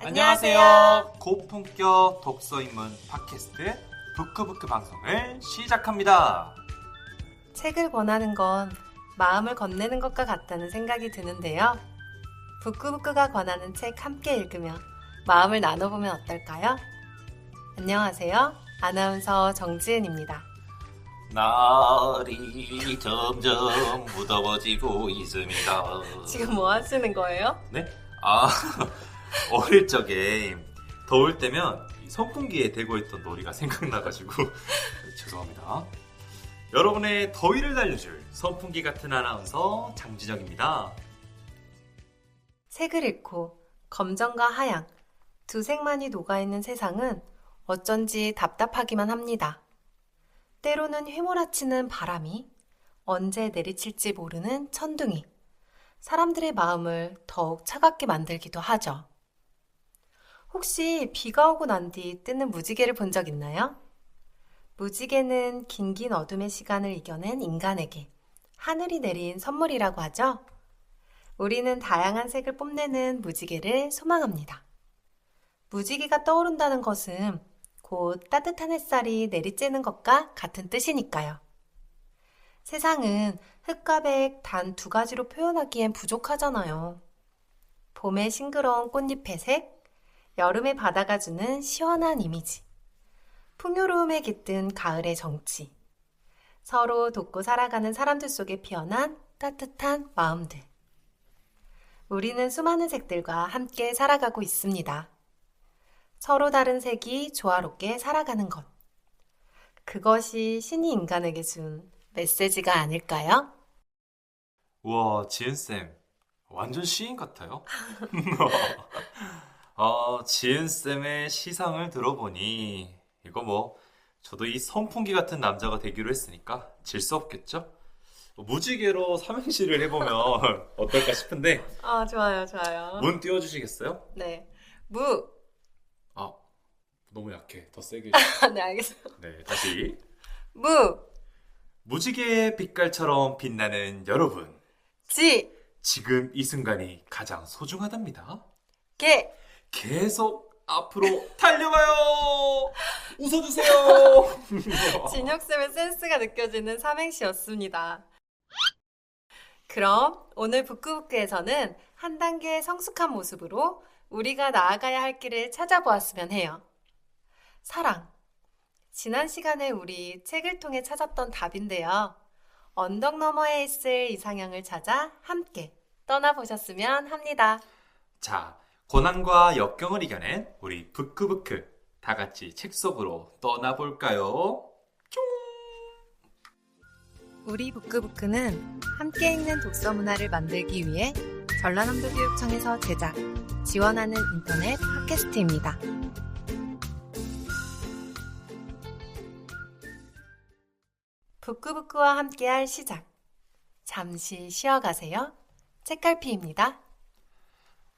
안녕하세요. 고품격 독서인문 팟캐스트 부크부크 방송을 시작합니다. 책을 권하는 건 마음을 건네는 것과 같다는 생각이 드는데요. 부크부크가 권하는 책 함께 읽으며 마음을 나눠보면 어떨까요? 안녕하세요. 아나운서 정지은입니다. 날이 점점 무더워지고 있습니다. 지금 뭐 하시는 거예요? 네? 어릴 적에 더울 때면 선풍기에 대고 있던 놀이가 생각나가지고 죄송합니다. 여러분의 더위를 날려줄 선풍기 같은 아나운서 장지정입니다. 색을 읽고 검정과 하양 두 색만이 녹아있는 세상은 어쩐지 답답하기만 합니다. 때로는 휘몰아치는 바람이, 언제 내리칠지 모르는 천둥이 사람들의 마음을 더욱 차갑게 만들기도 하죠. 혹시 비가 오고 난 뒤 뜨는 무지개를 본 적 있나요? 무지개는 긴긴 어둠의 시간을 이겨낸 인간에게 하늘이 내린 선물이라고 하죠. 우리는 다양한 색을 뽐내는 무지개를 소망합니다. 무지개가 떠오른다는 것은 곧 따뜻한 햇살이 내리쬐는 것과 같은 뜻이니까요. 세상은 흙과 백 단 두 가지로 표현하기엔 부족하잖아요. 봄의 싱그러운 꽃잎의 색, 여름의 바다가 주는 시원한 이미지, 풍요로움에 깃든 가을의 정취, 서로 돕고 살아가는 사람들 속에 피어난 따뜻한 마음들. 우리는 수많은 색들과 함께 살아가고 있습니다. 서로 다른 색이 조화롭게 살아가는 것. 그것이 신이 인간에게 준 메시지가 아닐까요? 우와, 지은쌤 완전 시인 같아요. 지은쌤의 시상을 들어보니 이거 저도 이 선풍기 같은 남자가 되기로 했으니까 질 수 없겠죠? 무지개로 삼행시를 해보면 어떨까 싶은데 좋아요, 좋아요. 문 띄워주시겠어요? 네. 너무 약해. 더 세게. 네, 알겠어요. 네, 다시. 무지개의 빛깔처럼 빛나는 여러분. 지금 이 순간이 가장 소중하답니다. 계속 앞으로 달려가요. 웃어주세요. 진혁쌤의 센스가 느껴지는 삼행시였습니다. 그럼 오늘 부끄부끄에서는 한 단계 성숙한 모습으로 우리가 나아가야 할 길을 찾아보았으면 해요. 사랑. 지난 시간에 우리 책을 통해 찾았던 답인데요. 언덕 너머에 있을 이상형을 찾아 함께 떠나보셨으면 합니다. 자, 고난과 역경을 이겨낸 우리 부끄부끄 다 같이 책 속으로 떠나볼까요? 우리 부끄부끄는 함께 읽는 독서 문화를 만들기 위해 전라남도교육청에서 제작, 지원하는 인터넷 팟캐스트입니다. 부끄부끄와 함께할 시작. 잠시 쉬어가세요. 책갈피입니다.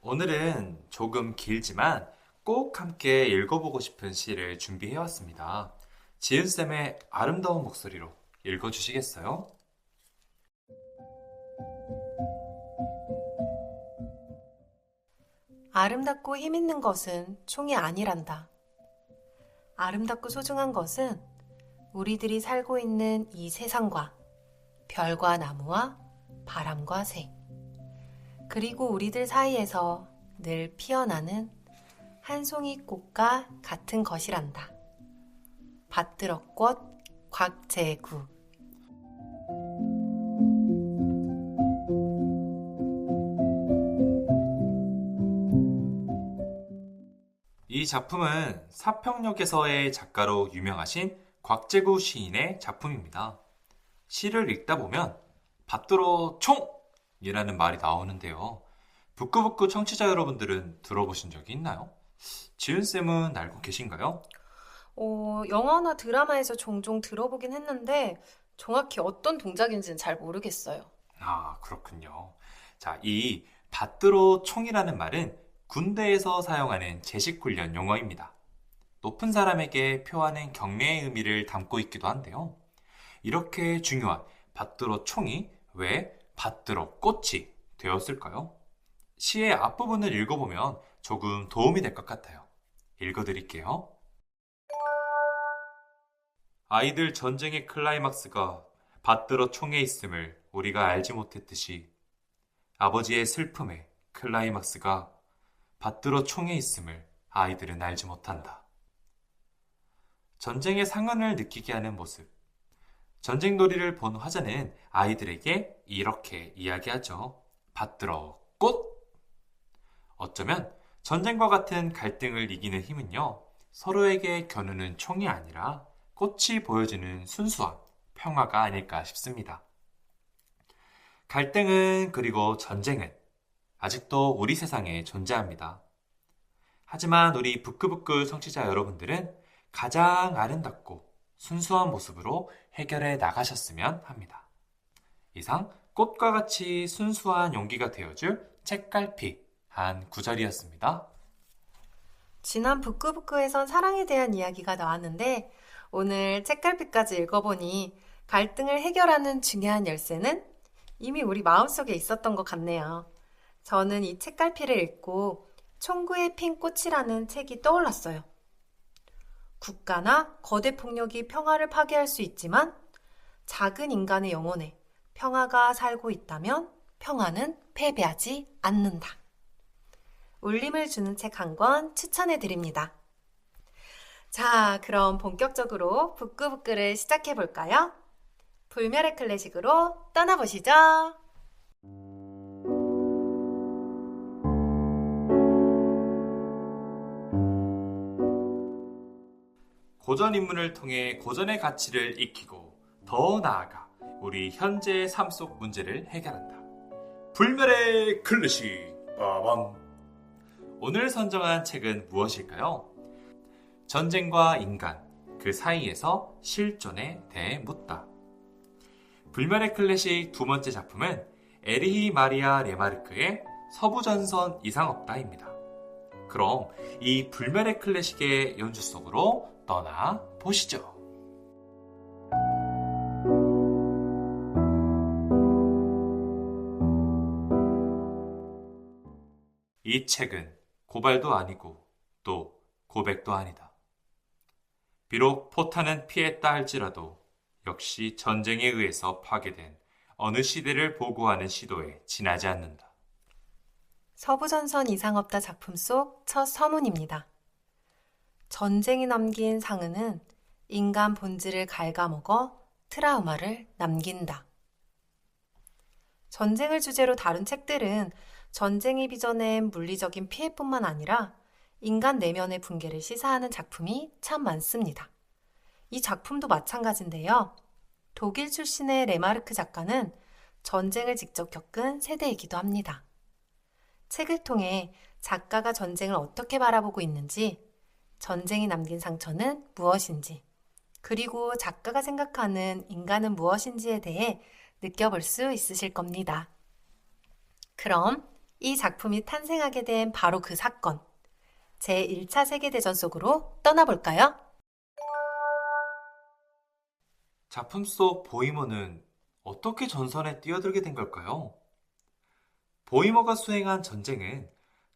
오늘은 조금 길지만 꼭 함께 읽어보고 싶은 시를 준비해왔습니다. 지은쌤의 아름다운 목소리로 읽어주시겠어요? 아름답고 힘있는 것은 총이 아니란다. 아름답고 소중한 것은 우리들이 살고 있는 이 세상과 별과 나무와 바람과 새, 그리고 우리들 사이에서 늘 피어나는 한 송이 꽃과 같은 것이란다. 밭들어꽃 곽재구. 이 작품은 사평역에서의 작가로 유명하신 곽재구 시인의 작품입니다. 시를 읽다 보면 밭들어 총이라는 말이 나오는데요. 부끄부끄 청취자 여러분들은 들어보신 적이 있나요? 지은쌤은 알고 계신가요? 영화나 드라마에서 종종 들어보긴 했는데 정확히 어떤 동작인지는 잘 모르겠어요. 그렇군요. 자, 이 밭들어 총이라는 말은 군대에서 사용하는 제식훈련 용어입니다. 높은 사람에게 표하는 경례의 의미를 담고 있기도 한데요. 이렇게 중요한 밭들어 총이 왜 밭들어 꽃이 되었을까요? 시의 앞부분을 읽어보면 조금 도움이 될 것 같아요. 읽어드릴게요. 아이들 전쟁의 클라이막스가 받들어 총에 있음을 우리가 알지 못했듯이 아버지의 슬픔의 클라이막스가 받들어 총에 있음을 아이들은 알지 못한다. 전쟁의 상흔을 느끼게 하는 모습. 전쟁놀이를 본 화자는 아이들에게 이렇게 이야기하죠. 받들어 꽃! 어쩌면 전쟁과 같은 갈등을 이기는 힘은요, 서로에게 겨누는 총이 아니라 꽃이 보여주는 순수한 평화가 아닐까 싶습니다. 갈등은 그리고 전쟁은 아직도 우리 세상에 존재합니다. 하지만 우리 부끄부끄 청취자 여러분들은 가장 아름답고 순수한 모습으로 해결해 나가셨으면 합니다. 이상 꽃과 같이 순수한 용기가 되어줄 책갈피 한 구절이었습니다. 지난 부끄부끄에선 사랑에 대한 이야기가 나왔는데 오늘 책갈피까지 읽어보니 갈등을 해결하는 중요한 열쇠는 이미 우리 마음속에 있었던 것 같네요. 저는 이 책갈피를 읽고 총구의 핀 꽃이라는 책이 떠올랐어요. 국가나 거대 폭력이 평화를 파괴할 수 있지만 작은 인간의 영혼에 평화가 살고 있다면 평화는 패배하지 않는다. 울림을 주는 책 한 권 추천해 드립니다. 자, 그럼 본격적으로 부끄부끄를 시작해 볼까요? 불멸의 클래식으로 떠나보시죠. 고전 인물을 통해 고전의 가치를 익히고 더 나아가 우리 현재의 삶 속 문제를 해결한다. 불멸의 클래식 빠밤. 오늘 선정한 책은 무엇일까요? 전쟁과 인간, 그 사이에서 실존에 대해 묻다. 불멸의 클래식 두 번째 작품은 에리히 마리아 레마르크의 서부전선 이상 없다입니다. 그럼 이 불멸의 클래식의 연주 속으로 떠나 보시죠. 이 책은 고발도 아니고 또 고백도 아니다. 비록 포탄은 피했다 할지라도 역시 전쟁에 의해서 파괴된 어느 시대를 보고하는 시도에 지나지 않는다. 서부전선 이상 없다 작품 속 첫 서문입니다. 전쟁이 남긴 상흔은 인간 본질을 갉아먹어 트라우마를 남긴다. 전쟁을 주제로 다룬 책들은 전쟁이 빚어낸 물리적인 피해뿐만 아니라 인간 내면의 붕괴를 시사하는 작품이 참 많습니다. 이 작품도 마찬가지인데요. 독일 출신의 레마르크 작가는 전쟁을 직접 겪은 세대이기도 합니다. 책을 통해 작가가 전쟁을 어떻게 바라보고 있는지, 전쟁이 남긴 상처는 무엇인지, 그리고 작가가 생각하는 인간은 무엇인지에 대해 느껴볼 수 있으실 겁니다. 그럼 이 작품이 탄생하게 된 바로 그 사건, 제1차 세계대전 속으로 떠나볼까요? 작품 속 보이머는 어떻게 전선에 뛰어들게 된 걸까요? 보이머가 수행한 전쟁은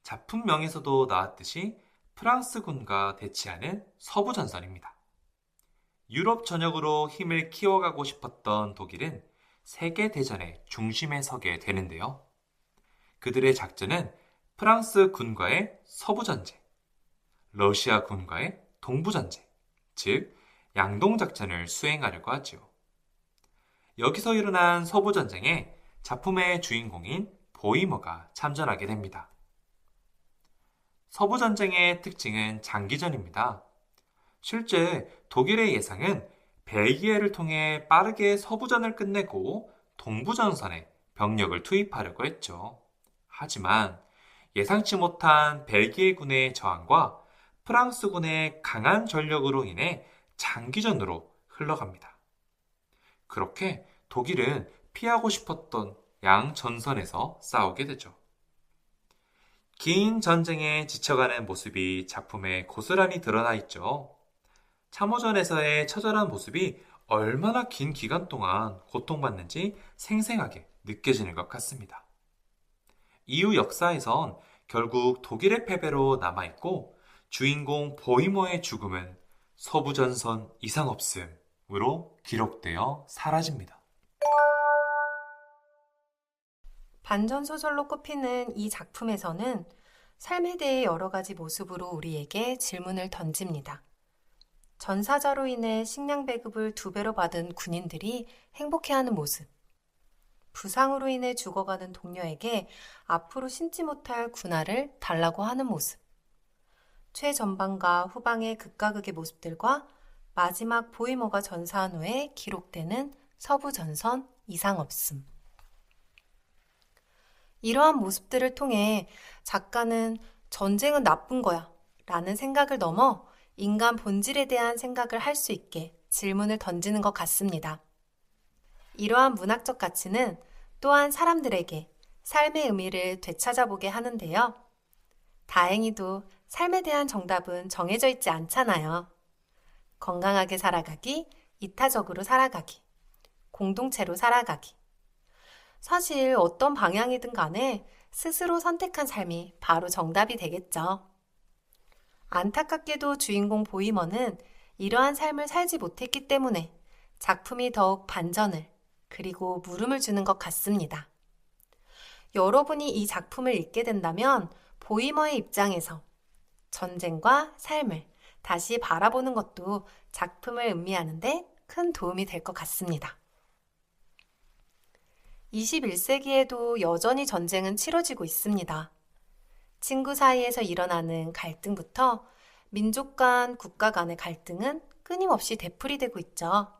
작품명에서도 나왔듯이 프랑스군과 대치하는 서부전선입니다. 유럽 전역으로 힘을 키워가고 싶었던 독일은 세계대전의 중심에 서게 되는데요. 그들의 작전은 프랑스 군과의 서부전쟁, 러시아 군과의 동부전쟁, 즉 양동작전을 수행하려고 하죠. 여기서 일어난 서부전쟁에 작품의 주인공인 보이머가 참전하게 됩니다. 서부전쟁의 특징은 장기전입니다. 실제 독일의 예상은 벨기에를 통해 빠르게 서부전을 끝내고 동부전선에 병력을 투입하려고 했죠. 하지만 예상치 못한 벨기에군의 저항과 프랑스군의 강한 전력으로 인해 장기전으로 흘러갑니다. 그렇게 독일은 피하고 싶었던 양 전선에서 싸우게 되죠. 긴 전쟁에 지쳐가는 모습이 작품에 고스란히 드러나 있죠. 참호전에서의 처절한 모습이 얼마나 긴 기간 동안 고통받는지 생생하게 느껴지는 것 같습니다. 이후 역사에선 결국 독일의 패배로 남아있고 주인공 보이머의 죽음은 서부전선 이상 없음으로 기록되어 사라집니다. 반전 소설로 꼽히는 이 작품에서는 삶에 대해 여러 가지 모습으로 우리에게 질문을 던집니다. 전사자로 인해 식량 배급을 2배로 받은 군인들이 행복해하는 모습. 부상으로 인해 죽어가는 동료에게 앞으로 신지 못할 군화를 달라고 하는 모습. 최전방과 후방의 극과 극의 모습들과 마지막 보이머가 전사한 후에 기록되는 서부 전선 이상 없음. 이러한 모습들을 통해 작가는 전쟁은 나쁜 거야 라는 생각을 넘어 인간 본질에 대한 생각을 할 수 있게 질문을 던지는 것 같습니다. 이러한 문학적 가치는 또한 사람들에게 삶의 의미를 되찾아보게 하는데요. 다행히도 삶에 대한 정답은 정해져 있지 않잖아요. 건강하게 살아가기, 이타적으로 살아가기, 공동체로 살아가기. 사실 어떤 방향이든 간에 스스로 선택한 삶이 바로 정답이 되겠죠. 안타깝게도 주인공 보이머는 이러한 삶을 살지 못했기 때문에 작품이 더욱 반전을 그리고 물음을 주는 것 같습니다. 여러분이 이 작품을 읽게 된다면 보이머의 입장에서 전쟁과 삶을 다시 바라보는 것도 작품을 음미하는데 큰 도움이 될 것 같습니다. 21세기에도 여전히 전쟁은 치러지고 있습니다. 친구 사이에서 일어나는 갈등부터 민족 간, 국가 간의 갈등은 끊임없이 되풀이되고 있죠.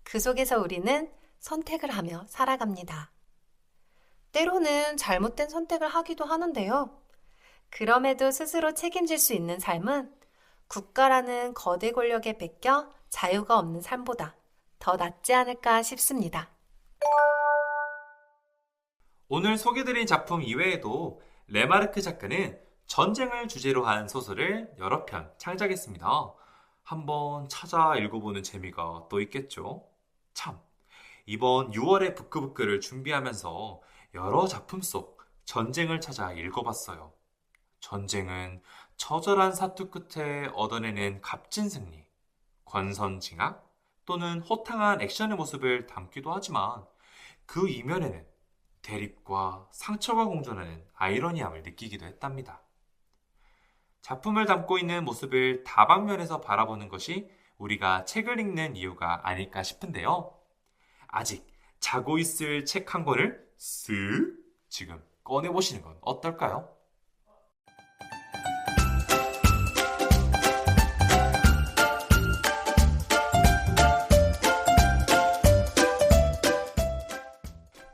그 속에서 우리는 선택을 하며 살아갑니다. 때로는 잘못된 선택을 하기도 하는데요. 그럼에도 스스로 책임질 수 있는 삶은 국가라는 거대 권력에 뺏겨 자유가 없는 삶보다 더 낫지 않을까 싶습니다. 오늘 소개드린 작품 이외에도 레마르크 작가는 전쟁을 주제로 한 소설을 여러 편 창작했습니다. 한번 찾아 읽어보는 재미가 또 있겠죠. 참, 이번 6월의 부끄부끄를 준비하면서 여러 작품 속 전쟁을 찾아 읽어봤어요. 전쟁은 처절한 사투 끝에 얻어내는 값진 승리, 권선징악 또는 호탕한 액션의 모습을 담기도 하지만 그 이면에는 대립과 상처가 공존하는 아이러니함을 느끼기도 했답니다. 작품을 담고 있는 모습을 다방면에서 바라보는 것이 우리가 책을 읽는 이유가 아닐까 싶은데요. 아직 자고 있을 책 한 권을 쓱 지금 꺼내보시는 건 어떨까요?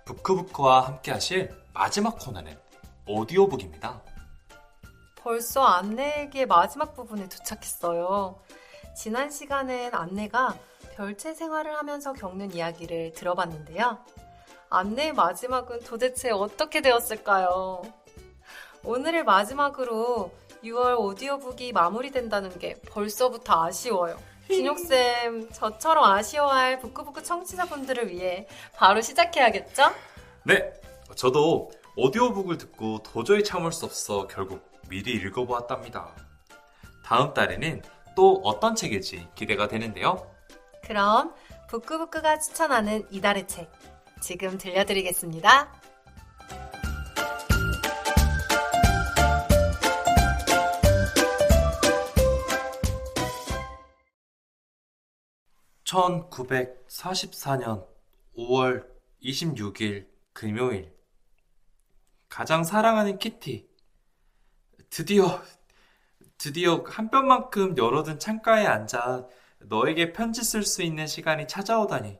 부크부크와 함께 하실 마지막 코너는 오디오북입니다. 벌써 안내기의 마지막 부분에 도착했어요. 지난 시간엔 안내가 별채 생활을 하면서 겪는 이야기를 들어봤는데요. 안내의 마지막은 도대체 어떻게 되었을까요? 오늘의 마지막으로 6월 오디오북이 마무리된다는 게 벌써부터 아쉬워요. 진혁쌤, 저처럼 아쉬워할 부끄부끄 청취자분들을 위해 바로 시작해야겠죠? 네, 저도 오디오북을 듣고 도저히 참을 수 없어 결국 미리 읽어보았답니다. 다음 달에는 또 어떤 책일지 기대가 되는데요. 그럼 부끄부끄가 추천하는 이달의 책 지금 들려드리겠습니다. (1944년 5월 26일) 금요일. 가장 사랑하는 키티. 드디어 한 뼘만큼 열어둔 창가에 앉아 너에게 편지 쓸 수 있는 시간이 찾아오다니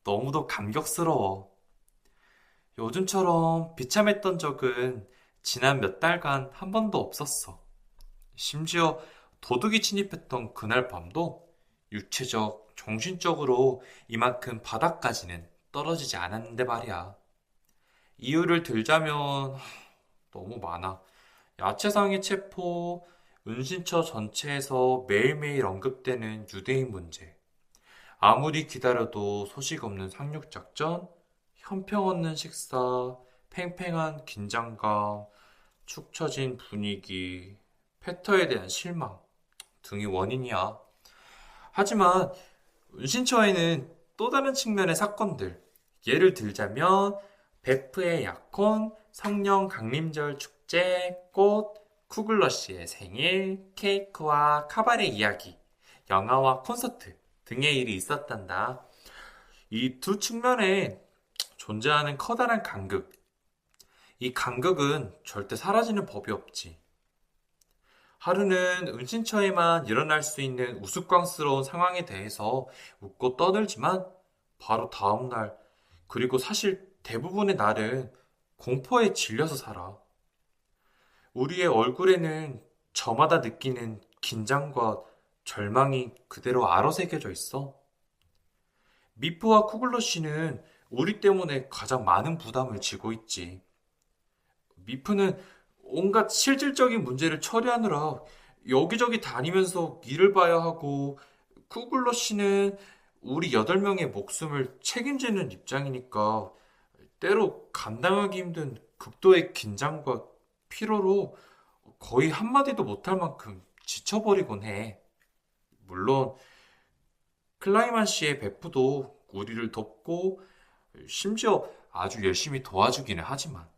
너무도 감격스러워. 요즘처럼 비참했던 적은 지난 몇 달간 한 번도 없었어. 심지어 도둑이 침입했던 그날 밤도 육체적, 정신적으로 이만큼 바닥까지는 떨어지지 않았는데 말이야. 이유를 들자면 너무 많아. 야채상의 체포, 은신처 전체에서 매일매일 언급되는 유대인 문제, 아무리 기다려도 소식 없는 상륙작전, 형평없는 식사, 팽팽한 긴장감, 축 처진 분위기, 패터에 대한 실망 등이 원인이야. 하지만 은신처에는 또 다른 측면의 사건들, 예를 들자면 베프의 약혼, 성령 강림절 축제, 꽃, 쿠글러시의 생일, 케이크와 카바레 이야기, 영화와 콘서트 등의 일이 있었단다. 이 두 측면에 존재하는 커다란 간극, 이 간극은 절대 사라지는 법이 없지. 하루는 은신처에만 일어날 수 있는 우스꽝스러운 상황에 대해서 웃고 떠들지만 바로 다음날, 그리고 사실 대부분의 날은 공포에 질려서 살아. 우리의 얼굴에는 저마다 느끼는 긴장과 절망이 그대로 아로새겨져 있어. 미프와 쿠글러 씨는 우리 때문에 가장 많은 부담을 지고 있지. 미프는 온갖 실질적인 문제를 처리하느라 여기저기 다니면서 일을 봐야 하고, 쿠글러 씨는 우리 8명의 목숨을 책임지는 입장이니까 때로 감당하기 힘든 극도의 긴장과 피로로 거의 한마디도 못할 만큼 지쳐버리곤 해. 물론 클라이만 씨의 베프도 우리를 돕고 심지어 아주 열심히 도와주기는 하지만,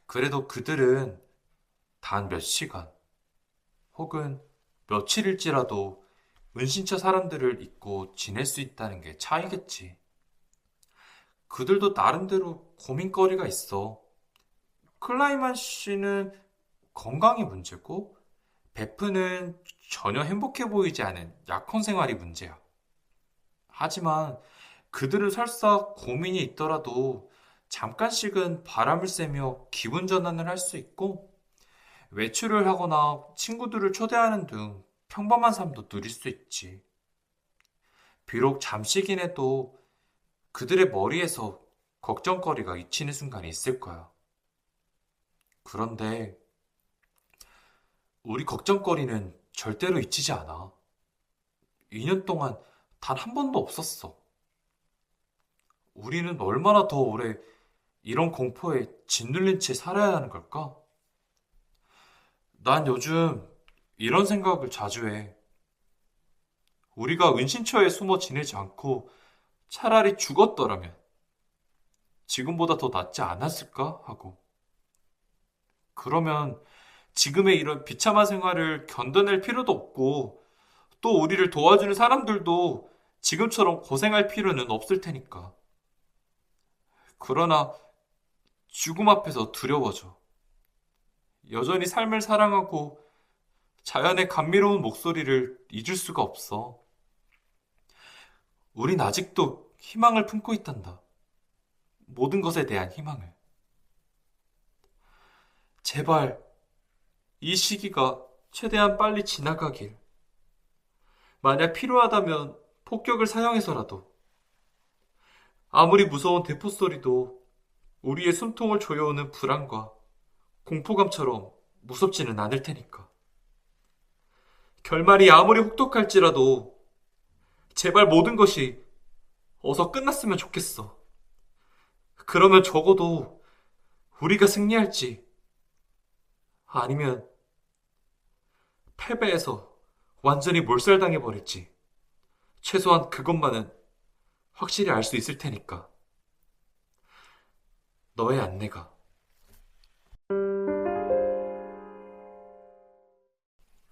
그래도 그들은 단 몇 시간 혹은 며칠일지라도 은신처 사람들을 잊고 지낼 수 있다는 게 차이겠지. 그들도 나름대로 고민거리가 있어. 클라이만 씨는 건강이 문제고, 베프는 전혀 행복해 보이지 않은 약혼 생활이 문제야. 하지만 그들은 설사 고민이 있더라도 잠깐씩은 바람을 쐬며 기분 전환을 할 수 있고, 외출을 하거나 친구들을 초대하는 등 평범한 삶도 누릴 수 있지. 비록 잠시긴 해도 그들의 머리에서 걱정거리가 잊히는 순간이 있을 거야. 그런데 우리 걱정거리는 절대로 잊히지 않아. 2년 동안 단 한 번도 없었어. 우리는 얼마나 더 오래 이런 공포에 짓눌린 채 살아야 하는 걸까? 난 요즘 이런 생각을 자주 해. 우리가 은신처에 숨어 지내지 않고 차라리 죽었더라면 지금보다 더 낫지 않았을까 하고. 그러면 지금의 이런 비참한 생활을 견뎌낼 필요도 없고, 또 우리를 도와주는 사람들도 지금처럼 고생할 필요는 없을 테니까. 그러나 죽음 앞에서 두려워져. 여전히 삶을 사랑하고 자연의 감미로운 목소리를 잊을 수가 없어. 우린 아직도 희망을 품고 있단다. 모든 것에 대한 희망을. 제발 이 시기가 최대한 빨리 지나가길. 만약 필요하다면 폭격을 사용해서라도. 아무리 무서운 대포 소리도 우리의 숨통을 조여오는 불안과 공포감처럼 무섭지는 않을 테니까. 결말이 아무리 혹독할지라도 제발 모든 것이 어서 끝났으면 좋겠어. 그러면 적어도 우리가 승리할지, 아니면 패배해서 완전히 몰살당해버릴지, 최소한 그것만은 확실히 알 수 있을 테니까. 너의 안내가.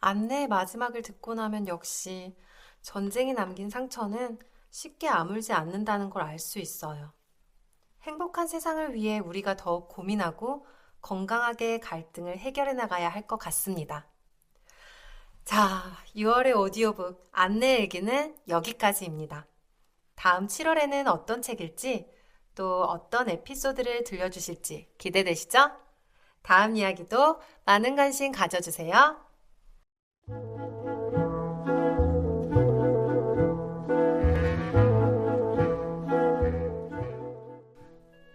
안내의 마지막을 듣고 나면 역시 전쟁이 남긴 상처는 쉽게 아물지 않는다는 걸 알 수 있어요. 행복한 세상을 위해 우리가 더욱 고민하고 건강하게 갈등을 해결해 나가야 할 것 같습니다. 자, 6월의 오디오북 안내 얘기는 여기까지입니다. 다음 7월에는 어떤 책일지, 또 어떤 에피소드를 들려주실지 기대되시죠? 다음 이야기도 많은 관심 가져주세요.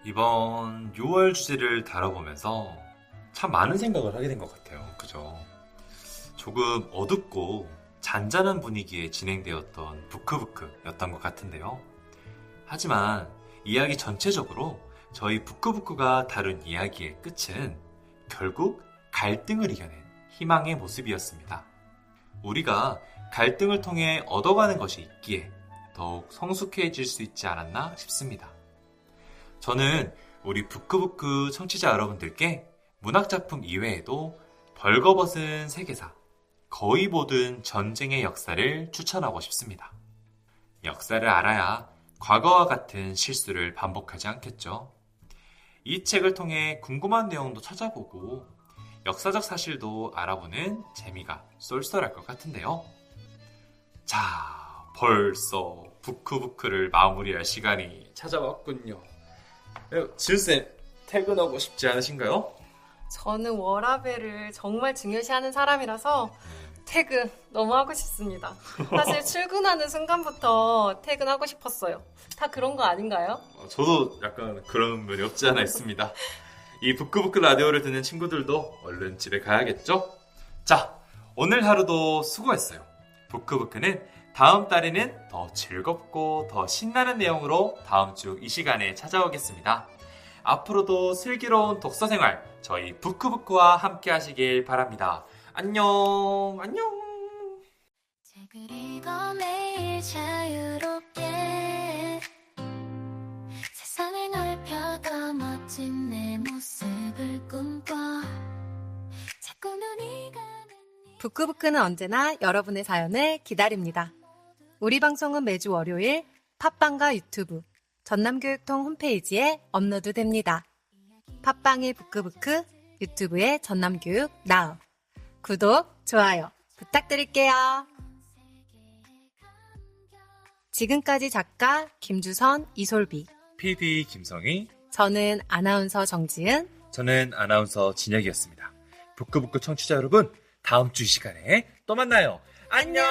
이번 6월 주제를 다뤄보면서 참 많은 생각을 하게 된 것 같아요. 그죠? 조금 어둡고 잔잔한 분위기에 진행되었던 부크부크였던 것 같은데요. 하지만 이야기 전체적으로 저희 부끄부끄가 다룬 이야기의 끝은 결국 갈등을 이겨낸 희망의 모습이었습니다. 우리가 갈등을 통해 얻어가는 것이 있기에 더욱 성숙해질 수 있지 않았나 싶습니다. 저는 우리 부끄부끄 청취자 여러분들께 문학작품 이외에도 벌거벗은 세계사, 거의 모든 전쟁의 역사를 추천하고 싶습니다. 역사를 알아야 과거와 같은 실수를 반복하지 않겠죠. 이 책을 통해 궁금한 내용도 찾아보고 역사적 사실도 알아보는 재미가 쏠쏠할 것 같은데요. 자, 벌써 부끄부끄를 마무리할 시간이 찾아왔군요. 지훈쌤, 퇴근하고 싶지 않으신가요? 저는 워라밸을 정말 중요시하는 사람이라서 퇴근 너무 하고 싶습니다. 사실 출근하는 순간부터 퇴근하고 싶었어요. 다 그런 거 아닌가요? 저도 약간 그런 면이 없지 않아 있습니다. 이 부끄부끄 라디오를 듣는 친구들도 얼른 집에 가야겠죠? 자, 오늘 하루도 수고했어요. 부끄부끄는 다음 달에는 더 즐겁고 더 신나는 내용으로 다음 주 이 시간에 찾아오겠습니다. 앞으로도 슬기로운 독서 생활 저희 부끄부끄와 함께 하시길 바랍니다. 안녕. 책을 읽어 매일 자유롭게 세상을 넓혀 더 멋진 내 모습을 꿈꿔 자꾸 눈이 가는 부끄부끄는 언제나 여러분의 사연을 기다립니다. 우리 방송은 매주 월요일 팟빵과 유튜브, 전남교육통 홈페이지에 업로드됩니다. 팟빵의 부끄부끄, 유튜브의 전남교육 나우. 구독, 좋아요 부탁드릴게요. 지금까지 작가 김주선, 이솔비, PD 김성희, 저는 아나운서 정지은. 저는 아나운서 진혁이었습니다. 부끄부끄 청취자 여러분, 다음 주 이 시간에 또 만나요. 안녕.